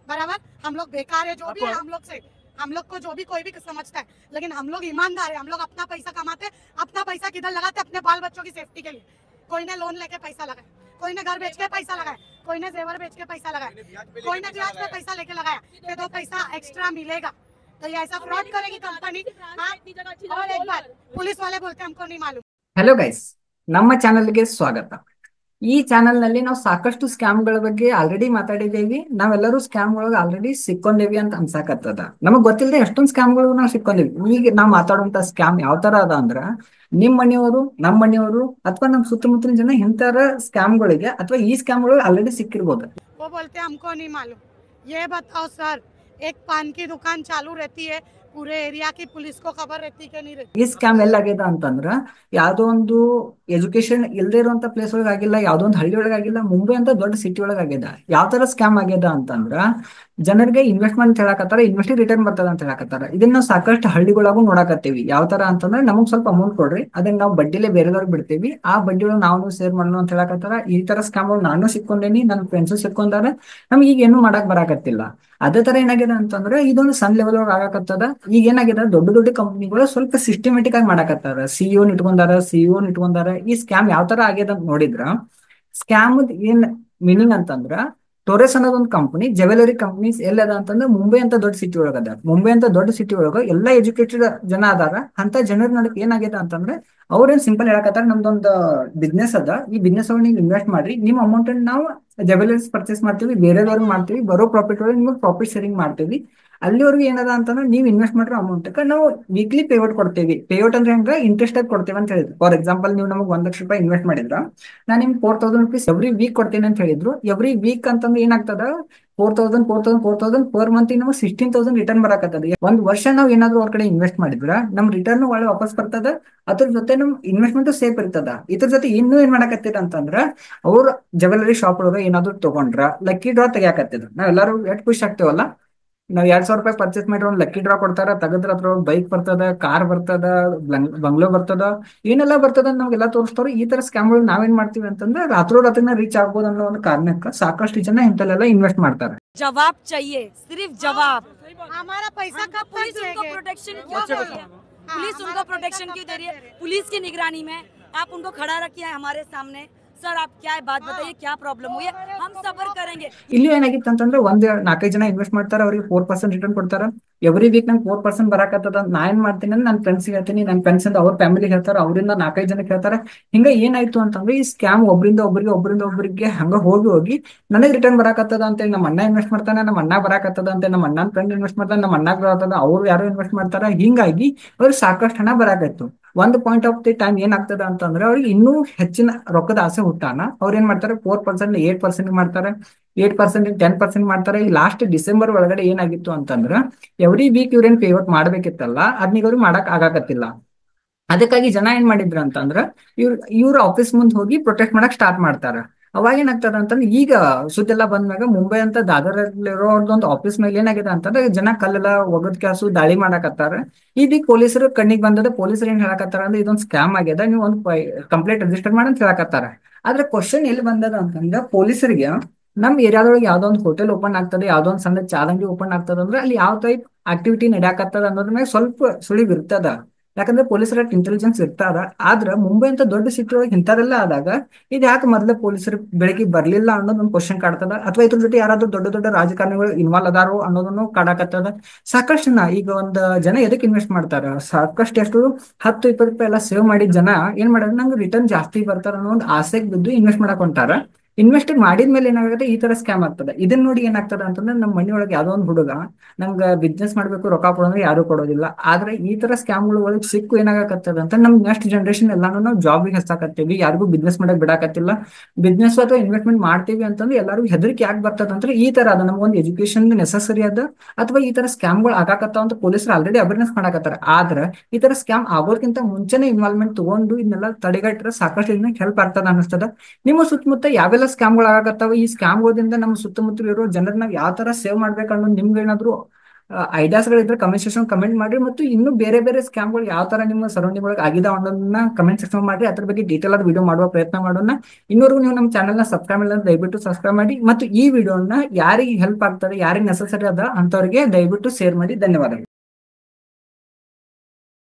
बराबर। हम लोग बेकार है, जो भी है हम लोग से, हम लोग को जो भी कोई भी समझता है, लेकिन हम लोग ईमानदार है। हम लोग अपना पैसा कमाते, अपना पैसा किधर लगाते? अपने बाल बच्चों की सेफ्टी के लिए। कोई ने लोन लेके पैसा लगाया, कोई ने घर बेच के पैसा लगाया, कोई ने जेवर बेच के पैसा लगाया, कोई ने ब्याज पे पैसा लेके लगाया कि 2 पैसा एक्स्ट्रा मिलेगा। तो ये ऐसा फ्रॉड करेगी कंपनी। और एक बार पुलिस वाले बोलते हमको नहीं मालूम। ಹಲೋ ಗೈಸ್, ನಮ್ಮ ಚಾನೆಲ್ಗೆ ಸ್ವಾಗತ. ಈ ಚಾನೆಲ್ ನಲ್ಲಿ ನಾವು ಸಾಕಷ್ಟು ಸ್ಕ್ಯಾಮ್ಗಳ ಬಗ್ಗೆ ಆಲ್ರೆಡಿ ಮಾತಾಡಿದ್ದೇವೆ. ನಾವೆಲ್ಲರೂ ಸ್ಕ್ಯಾಮ್ ಒಳಗೆ ಆಲ್ರೆಡಿ ಸಿಕ್ಕೊಂಡೇವಿ ಅಂತ ಅನ್ಸಾಕತ್ತದ. ನಮಗ್ ಗೊತ್ತಿಲ್ಲದೆ ಎಷ್ಟೊಂದು ಸ್ಕ್ಯಾಮ್ಗಳು ನಾವು ಸಿಕ್ಕೊಂಡೇವಿ. ಈಗ ನಾವು ಮಾತಾಡುವಂತ ಸ್ಕ್ಯಾಮ್ ಯಾವ ತರ ಅದ ಅಂದ್ರ, ನಿಮ್ ಮನೆಯವರು, ನಮ್ಮ ಮನೆಯವರು ಅಥವಾ ನಮ್ ಸುತ್ತಮುತ್ತಲಿನ ಜನ ಇಂತರ ಸ್ಕ್ಯಾಮ್ಗಳಿಗೆ ಅಥವಾ ಈ ಸ್ಕ್ಯಾಮ್ಗಳು ಆಲ್ರೆಡಿ ಸಿಕ್ಕಿರ್ಬೋದು. वो बोलते हमको नहीं मालूम। ये बताओ सर, एक पान की दुकान चालू रहती है, पूरे एरिया की पुलिस को खबर रहती कि नहीं रहती? ಈ ಸ್ಕ್ಯಾಮ್ ಎಲ್ಲಾಗ್ಯದ ಅಂತಂದ್ರ, ಯಾವ್ದೋ ಒಂದು ಎಜುಕೇಶನ್ ಇಲ್ದೇ ಇರುವಂತ ಪ್ಲೇಸ್ ಒಳಗ ಆಗಿಲ್ಲ, ಯಾವ್ದೋ ಒಂದು ಹಳ್ಳಿ ಒಳಗ ಆಗಿಲ್ಲ, ಮುಂಬೈ ಅಂತ ದೊಡ್ಡ ಸಿಟಿ ಒಳಗ ಆಗ್ಯದ. ಯಾವ ತರ ಸ್ಕ್ಯಾಮ್ ಆಗ್ಯದ ಅಂತಂದ್ರ, ಜನರಿಗೆ ಇನ್ವೆಸ್ಟ್ಮೆಂಟ್ ಹೇಳಕತ್ತಾರ, ಇನ್ವೆಸ್ಟ್ ರಿಟರ್ನ್ ಬರ್ತದ ಅಂತ ಹೇಳಕತ್ತಾರ. ಇದನ್ನ ನಾವು ಸಾಕಷ್ಟು ಹಳ್ಳಿಗಳಾಗೂ ನೋಡಕತ್ತೀವಿ. ಯಾವ ತರ ಅಂತಂದ್ರೆ, ನಮಗ್ ಸ್ವಲ್ಪ ಅಮೌಂಟ್ ಕೊಡ್ರಿ, ಅದನ್ನ ನಾವು ಬಡ್ಡಿಲೇ ಬೇರೆದವ್ರಿಗೆ ಬಿಡ್ತೀವಿ, ಆ ಬಡ್ಡಿ ಒಳಗೆ ನಾವು ಸೇರ್ ಮಾಡೋಣ ಅಂತ ಹೇಳಕತ್ತಾರ. ಈ ತರ ಸ್ಕ್ಯಾಮ್ ನಾನು ಸಿಕ್ಕೊಂಡೇನಿ, ನನ್ನ ಫ್ರೆಂಡ್ಸು ಸಿಕ್ಕೊಂಡಾರ. ನಮ್ಗೆ ಈಗ ಏನು ಮಾಡಕ್ ಬರಾಕತ್ತಿಲ್ಲ. ಅದೇ ತರ ಏನಾಗಿದೆ ಅಂತಂದ್ರೆ, ಇದೊಂದು ಸಣ್ಣ ಲೆವೆಲ್ ಒಳಗೆ ಆಗಾಕತ್ತದ. ಈಗ ಏನಾಗಿದೆ, ದೊಡ್ಡ ದೊಡ್ಡ ಕಂಪ್ನಿಗಳು ಸ್ವಲ್ಪ ಸಿಸ್ಟಮೆಟಿಕ್ ಆಗಿ ಮಾಡಕತ್ತಾರ. ಸಿಇಒ ಇಟ್ಕೊಂಡಾರ. ಈ ಸ್ಕ್ಯಾಮ್ ಯಾವ ತರ ಆಗ್ಯದ ಅಂತ ನೋಡಿದ್ರ, ಸ್ಕ್ಯಾಮ್ ಏನ್ ಮೀನಿಂಗ್ ಅಂತಂದ್ರ, ಟೋರೆಸ್ ಅನ್ನೋದು ಒಂದು ಕಂಪನಿ, ಜ್ಯುವೆಲರಿ ಕಂಪನೀಸ್ ಎಲ್ಲದ ಅಂತಂದ್ರೆ ಮುಂಬೈ ಅಂತ ದೊಡ್ಡ ಸಿಟಿ ಒಳಗ ಅದ. ಮುಂಬೈ ಅಂತ ದೊಡ್ಡ ಸಿಟಿ ಒಳಗ ಎಲ್ಲಾ ಎಜುಕೇಟೆಡ್ ಜನ ಅದಾರ. ಅಂತ ಜನರ ನಡಕ್ ಏನಾಗಿದೆ ಅಂತಂದ್ರೆ, ಅವ್ರೇನ್ ಸಿಂಪಲ್ ಹೇಳಕತ್ತಾರ, ನಮ್ದೊಂದು ಬಿಸ್ನೆಸ್ ಅದ, ಈ ಬಿಸ್ನೆಸ್ ಒಳಗೆ ನೀವು ಇನ್ವೆಸ್ಟ್ ಮಾಡ್ರಿ, ನಿಮ್ ಅಮೌಂಟ್ ನಾವು ಜ್ಯುವೆಲರೀಸ್ ಪರ್ಚೇಸ್ ಮಾಡ್ತೀವಿ, ಬೇರೆದವ್ರಿಗೆ ಮಾಡ್ತೀವಿ, ಬರೋ ಪ್ರಾಫಿಟ್ ಒಳಗೆ ನಿಮ್ಗೆ ಪ್ರಾಫಿಟ್ ಶೇರಿಂಗ್ ಮಾಡ್ತೀವಿ. ಅಲ್ಲಿವರೆಗೂ ಏನದ ಅಂತಂದ್ರೆ, ನೀವು ಇನ್ವೆಸ್ಟ್ ಮಾಡಿರೋ ಅಮೌಂಟ್ ನಾವು ವೀಕ್ಲಿ ಪೇಔಟ್ ಕೊಡ್ತೇವಿ. ಪೇಔಟ್ ಅಂದ್ರೆ ಹೆಂಗ, ಇಂಟ್ರೆಸ್ಟ್ ಆಗಿ ಕೊಡ್ತೇವೆ ಅಂತ ಹೇಳಿದ್ರು. ಫಾರ್ ಎಕ್ಸಾಂಪಲ್, ನೀವು ನಮಗೆ 1 ಲಕ್ಷ ರೂಪಾಯಿ ಇನ್ವೆಸ್ಟ್ ಮಾಡಿದ್ರ, ನಾನು ನಿಮ್ಗೆ 4000 rupees ಎವ್ರಿ ವೀಕ್ ಕೊಡ್ತೇನೆ ಅಂತ ಹೇಳಿದ್ರು. ಎವ್ರಿ ವೀಕ್ ಅಂತಂದ್ರೆ ಏನಾಗ್ತದ, 4000 ಪರ್ ಮಂತ್ ನಾವು 16,000 ರಿಟರ್ನ್ ಬರಾಕತ್ತದ. ಒಂದ್ ವರ್ಷ ನಾವು ಏನಾದ್ರು ಅವ್ರ ಕಡೆ ಇನ್ವೆಸ್ಟ್ ಮಾಡಿದ್ರ, ನಮ್ ರಿಟರ್ನ್ ಒಳ್ಳೆ ವಾಪಸ್ ಬರ್ತದ. ಅದ್ರ ಜೊತೆ ನಮ್ ಇನ್ವೆಸ್ಟ್ಮೆಂಟ್ ಸೇಫ್ ಇರ್ತದ. ಇದ್ರ ಜೊತೆ ಇನ್ನೂ ಏನ್ ಮಾಡಕತ್ತೀರ ಅಂತಂದ್ರ, ಅವ್ರ ಜ್ಯುವೆಲರಿ ಶಾಪ್ ಒಳಗ ಏನಾದ್ರು ತಗೊಂಡ್ರ ಲಕ್ಕಿ ಡ್ರಾ ತೆಗಿಯಾಕತ್ತಿದ್ರು. ನಾವೆಲ್ಲರೂ ಎಷ್ಟು ಖುಷಿ ಆಗ್ತೇವಲ್ಲ, ನಾವ್ 2,000 ರೂಪಾಯಿ ಪರ್ಚೇಸ್ ಮಾಡಿದ್ರೆ ಒಂದು ಲಕ್ಕಿ ಡ್ರಾ ಕೊಡ್ತಾರ. ತೆಗದ್ರ ಅದ್ರ ಬೈಕ್ ಬರ್ತದ, ಕಾರ್ ಬರ್ತದ, ಬಂಗ್ಲೋ ಬರ್ತದ, ಏನೆಲ್ಲ ಬರ್ತದ ಅಂತ ನಮ್ಗೆಲ್ಲ ತೋರಿಸ್ತಾರ. ಈ ತರ ಸ್ಕ್ಯಾಮ್ಗಳು ನಾವೇನ್ ಮಾಡ್ತೀವಿ ಅಂತಂದ್ರೆ, ರಾತ್ರೋರಾತ್ರಿನ ರೀಚ್ ಆಗ್ಬೋದು ಅನ್ನೋ ಒಂದು ಕಾರಣಕ್ಕ ಸಾಕಷ್ಟು ಜನ ಇಂಥಲ್ಲೆಲ್ಲ ಇನ್ವೆಸ್ಟ್ ಮಾಡ್ತಾರೆ. जवाब चाहिए, सिर्फ जवाब। हमारा पैसा कब पुलिस उनको प्रोटेक्शन क्यों दे रही है? पुलिस उनको प्रोटेक्शन क्यों दे रही है? पुलिस की निगरानी में आप उनको खड़ा रखिए हमारे सामने। सर आप क्या है, बात बताइए, क्या प्रॉब्लम हुई है, हम सबर करेंगे। ಇಲ್ಲಿ ಏನಾಗಿತ್ತು ಅಂತಂದ್ರೆ, 4-5 ಜನ ಇನ್ವೆಸ್ಟ್ ಮಾಡ್ತಾರ, ಅವ್ರಿಗೆ 4% ರಿಟರ್ನ್ ಕೊಡ್ತಾರ. ಎವ್ರಿ ವೀಕ್ ನಂಗೆ 4% ಬರಾಕತ್ತದ ಅಂತ ನಾ ಏನ್ ಮಾಡ್ತೀನಿ ಅಂದ್ರೆ, ನನ್ನ ಫ್ರೆಂಡ್ಸ್ ಹೇಳ್ತೀನಿ, ನನ್ನ ಫ್ರೆಂಡ್ಸ್ ಅಂತ ಅವ್ರ ಫ್ಯಾಮಿಲಿಗೆ ಹೇಳ್ತಾರ, ಅವರಿಂದ 4-5 ಜನಕ್ಕೆ ಹೇಳ್ತಾರೆ. ಹಿಂಗ ಏನಾಯ್ತು ಅಂತಂದ್ರೆ, ಈ ಸ್ಕ್ಯಾಮ್ ಒಬ್ರಿಂದ ಒಬ್ಬರಿಗೆ ಹಂಗ ಹೋಗಿ ಹೋಗಿ ನನಗೆ ರಿಟರ್ನ್ ಬರಾಕತ್ತದ ಅಂತ ನಮ್ಮ ಅಣ್ಣ ಇನ್ವೆಸ್ಟ್ ಮಾಡ್ತಾನೆ, ನಮ್ಮ ಅಣ್ಣ ಬರಾಕತ್ತದ ಅಂತ ನಮ್ಮ ಅಣ್ಣನ ಫ್ರೆಂಡ್ ಇನ್ವೆಸ್ಟ್ ಮಾಡ್ತಾನೆ, ನಮ್ಮ ಅಣ್ಣಗ್ ಬರತ್ತದ, ಅವ್ರು ಯಾರು ಇನ್ವೆಸ್ಟ್ ಮಾಡ್ತಾರ. ಹಿಂಗಾಗಿ ಅವ್ರಿಗೆ ಸಾಕಷ್ಟು ಹಣ ಬರಾಕತ್ತು. ಒಂದು ಪಾಯಿಂಟ್ ಆಫ್ ದಿ ಟೈಮ್ ಏನಾಗ್ತದ ಅಂತಂದ್ರೆ, ಅವ್ರಿಗೆ ಇನ್ನೂ ಹೆಚ್ಚಿನ ರೊಕ್ಕದ ಆಸೆ ಹುಟ್ಟಾನ. ಅವ್ರು ಏನ್ ಮಾಡ್ತಾರೆ, 4% 8% ಮಾಡ್ತಾರೆ, 8% 10% ಮಾಡ್ತಾರೆ. ಈ ಲಾಸ್ಟ್ ಡಿಸೆಂಬರ್ ಒಳಗಡೆ ಏನಾಗಿತ್ತು ಅಂತಂದ್ರ, ಎವ್ರಿ ವೀಕ್ ಇವ್ರೇನ್ ಪೇಔಟ್ ಮಾಡ್ಬೇಕಿತ್ತಲ್ಲ, ಅದ್ನೀಗ ಅವ್ರಿಗೆ ಮಾಡಕ್ ಆಗಾಕತ್ತಿಲ್ಲ. ಅದಕ್ಕಾಗಿ ಜನ ಏನ್ ಮಾಡಿದ್ರ ಅಂತಂದ್ರ, ಇವ್ರ ಆಫೀಸ್ ಮುಂದೆ ಹೋಗಿ ಪ್ರೊಟೆಸ್ಟ್ ಮಾಡಕ್ ಸ್ಟಾರ್ಟ್ ಮಾಡ್ತಾರ. ಅವಾಗ ಏನಾಗ್ತದ ಅಂತಂದ್ರೆ, ಈಗ ಸುದ್ದೆಲ್ಲ ಬಂದ್ಮ್ಯಾಗ ಮುಂಬೈ ಅಂತ ದಾದರಲ್ಲಿರೋರ್ದೊಂದು ಆಫೀಸ್ ಮೇಲೆ ಏನಾಗಿದೆ ಅಂತಂದ್ರೆ, ಜನ ಕಲ್ಲೆಲ್ಲ ಒಗದ್ ಕ್ಯಾಸು ದಾಳಿ ಮಾಡಕತ್ತಾರ. ಇದೀಗ ಪೊಲೀಸರು ಕಣ್ಣಿಗೆ ಬಂದದ. ಪೊಲೀಸರು ಏನ್ ಹೇಳಕತ್ತಾರ ಅಂದ್ರೆ, ಇದೊಂದು ಸ್ಕ್ಯಾಮ್ ಆಗ್ಯದ, ನೀವು ಒಂದು ಕಂಪ್ಲೇಂಟ್ ರಿಜಿಸ್ಟರ್ ಮಾಡಿ ಅಂತ ಹೇಳಕತ್ತಾರ. ಆದ್ರೆ ಕ್ವಶನ್ ಎಲ್ಲಿ ಬಂದದ ಅಂತಂದ್ರೆ, ಪೊಲೀಸರಿಗೆ ನಮ್ ಏರಿಯಾದೊಳಗೆ ಯಾವ್ದೋ ಒಂದು ಹೋಟೆಲ್ ಓಪನ್ ಆಗ್ತದೆ, ಯಾವ್ದೋ ಒಂದು ಸಣ್ಣ ಚಾಲಂಗಿ ಓಪನ್ ಆಗ್ತದ ಅಂದ್ರೆ, ಅಲ್ಲಿ ಯಾವ ಟೈಪ್ ಆಕ್ಟಿವಿಟಿ ನಡೆಯಾಕತ್ತದ ಅನ್ನೋದ್ರ ಮೇಲೆ ಸ್ವಲ್ಪ ಸುಳಿವು ಇರ್ತದ. ಯಾಕಂದ್ರೆ ಪೊಲೀಸರ ಇಂಟೆಲಿಜೆನ್ಸ್ ಇರ್ತಾರ. ಆದ್ರ ಮುಂಬೈ ಅಂತ ದೊಡ್ಡ ಸಿಟಿ ಒಳಗೆ ಇಂಥದೆಲ್ಲ ಆದಾಗ, ಇದು ಯಾಕೆ ಮೊದಲೇ ಪೊಲೀಸರು ಬೆಳಗ್ಗೆ ಬರ್ಲಿಲ್ಲ ಅನ್ನೋದು ಒಂದು ಕ್ವಶನ್ ಕಾಡ್ತದ. ಅಥವಾ ಇದ್ರ ಜೊತೆ ಯಾರಾದ್ರೂ ದೊಡ್ಡ ದೊಡ್ಡ ರಾಜಕಾರಣಿಗಳು ಇನ್ವಾಲ್ವ್ ಅದಾರೋ ಅನ್ನೋದನ್ನು ಕಾಡಕತ್ತದ. ಸಾಕಷ್ಟು ಜನ ಈಗ ಒಂದ್ ಜನ ಎದಕ್ಕೆ ಇನ್ವೆಸ್ಟ್ ಮಾಡ್ತಾರ, ಸಾಕಷ್ಟು ಎಷ್ಟು 10-20 ರೂಪಾಯಿ ಎಲ್ಲ ಸೇವ್ ಮಾಡಿದ ಜನ ಏನ್ ಮಾಡೋದು, ನಂಗೆ ರಿಟರ್ನ್ ಜಾಸ್ತಿ ಬರ್ತಾರ ಅನ್ನೋ ಒಂದು ಆಸೆಗೆ ಬಿದ್ದು ಇನ್ವೆಸ್ಟ್ ಮಾಡಕ್ ಹೊಂಟಾರ. ಇನ್ವೆಸ್ಟ್ ಮಾಡಿದ್ಮೇಲೆ ಏನಾಗುತ್ತೆ, ಈ ತರ ಸ್ಕ್ಯಾಮ್ ಆಗ್ತದೆ. ಇದನ್ನ ನೋಡಿ ಏನಾಗ್ತದ ಅಂತಂದ್ರೆ, ನಮ್ಮ ಮನೆಯೊಳಗೆ ಯಾವ್ದೋ ಒಂದು ಹುಡುಗ ನಂಗೆ ಬಿಸ್ನೆಸ್ ಮಾಡ್ಬೇಕು, ರೊಕ್ಕ ಕೊಡೋದ್ರೆ ಯಾರು ಕೊಡೋದಿಲ್ಲ. ಆದ್ರೆ ಈ ತರ ಸ್ಕ್ಯಾಮ್ಗಳು ಒಳಗೆ ಸಿಕ್ಕು ಏನಾಗತ್ತದ ಅಂತ, ನಮ್ ನೆಕ್ಸ್ಟ್ ಜನರೇಷನ್ ಎಲ್ಲಾನು ನಾವು ಜಾಬಿಗೆ ಹಚ್ಚಾಕತ್ತೀವಿ, ಯಾರಿಗೂ ಬಿಸ್ನೆಸ್ ಮಾಡಕ್ ಬಿಡಾಕತ್ತಿಲ್ಲ. ಬಿಸ್ನೆಸ್ ಅಥವಾ ಇನ್ವೆಸ್ಟ್ಮೆಂಟ್ ಮಾಡ್ತೀವಿ ಅಂತಂದ್ರೆ ಎಲ್ಲರಿಗೂ ಹೆದರಿಕೆ ಯಾಕೆ ಬರ್ತದ ಅಂದ್ರೆ, ಈ ತರ ಅದ, ನಮ್ಗೊಂದು ಎಜುಕೇಶನ್ ನೆಸಸರಿ ಅದ, ಅಥವಾ ಈ ತರ ಸ್ಕ್ಯಾಮ್ಗಳು ಆಗಾಕತ್ತಾವ ಅಂತ ಪೊಲೀಸರು ಆಲ್ರೆಡಿ ಅವೇರ್ನೆಸ್ ಮಾಡಾಕತ್ತಾರ. ಆದ್ರೆ ಈ ತರ ಸ್ಕ್ಯಾಮ್ ಆಗೋದಕ್ಕಿಂತ ಮುಂಚೆನೆ ಇನ್ವಾಲ್ವ್ಮೆಂಟ್ ತಗೊಂಡು ಇದನ್ನೆಲ್ಲ ತಡೆಗಟ್ಟರೆ ಸಾಕಷ್ಟು ಇದನ್ನ ಹೆಲ್ಪ್ ಆಗ್ತದ ಅನಿಸ್ತದ. ನಿಮ್ಮ ಸುತ್ತಮುತ್ತ ಯಾವೆಲ್ಲ ಸ್ಕ್ಯಾಮ್ಗಳು ಆಗತ್ತಾವ, ಈ ಸ್ಕ್ಯಾಮ್ಗಳಿಂದ ನಮ್ಮ ಸುತ್ತಮುತ್ತ ಇರೋ ಜನರನ್ನ ಯಾವ ತರ ಸೇವ್ ಮಾಡ್ಬೇಕು ಅನ್ನೋದು ನಿಮ್ಗೆ ಏನಾದ್ರು ಐಡಿಯಾಸ್ಗಳಿದ್ರೆ ಕಮೆಂಟ್ ಸೆಕ್ಷನ್ ಕಮೆಂಟ್ ಮಾಡಿ, ಮತ್ತು ಇನ್ನೂ ಬೇರೆ ಬೇರೆ ಸ್ಕ್ಯಾಮ್ಗಳು ಯಾವ ತರ ನಿಮ್ಮ ಸರೌಂಡಿಂಗ್ ಒಳಗೆ ಆಗಿದಾವ ಅನ್ನೋದನ್ನ ಕಮೆಂಟ್ ಸೆಕ್ಷನ್ ಮಾಡಿ, ಅದ್ರ ಬಗ್ಗೆ ಡೀಟೇಲ್ ಆದ ವಿಡಿಯೋ ಮಾಡುವ ಪ್ರಯತ್ನ ಮಾಡೋಣ. ಇನ್ನೂರ್ಗು ನೀವು ನಮ್ಮ ಚಾನಲ್ನ ಸಬ್ಸ್ಕ್ರೈಬ್ ಮಾಡಿದ್ರೆ ದಯವಿಟ್ಟು ಸಬ್ಸ್ಕ್ರೈಬ್ ಮಾಡಿ, ಮತ್ತು ಈ ವಿಡಿಯೋನ ಯಾರಿಗೆ ಹೆಲ್ಪ್ ಆಗ್ತದೆ, ಯಾರಿಗೆ ನೆಸಸರಿ ಅದ ಅಂತವ್ರಿಗೆ ದಯವಿಟ್ಟು ಶೇರ್ ಮಾಡಿ. ಧನ್ಯವಾದಗಳು.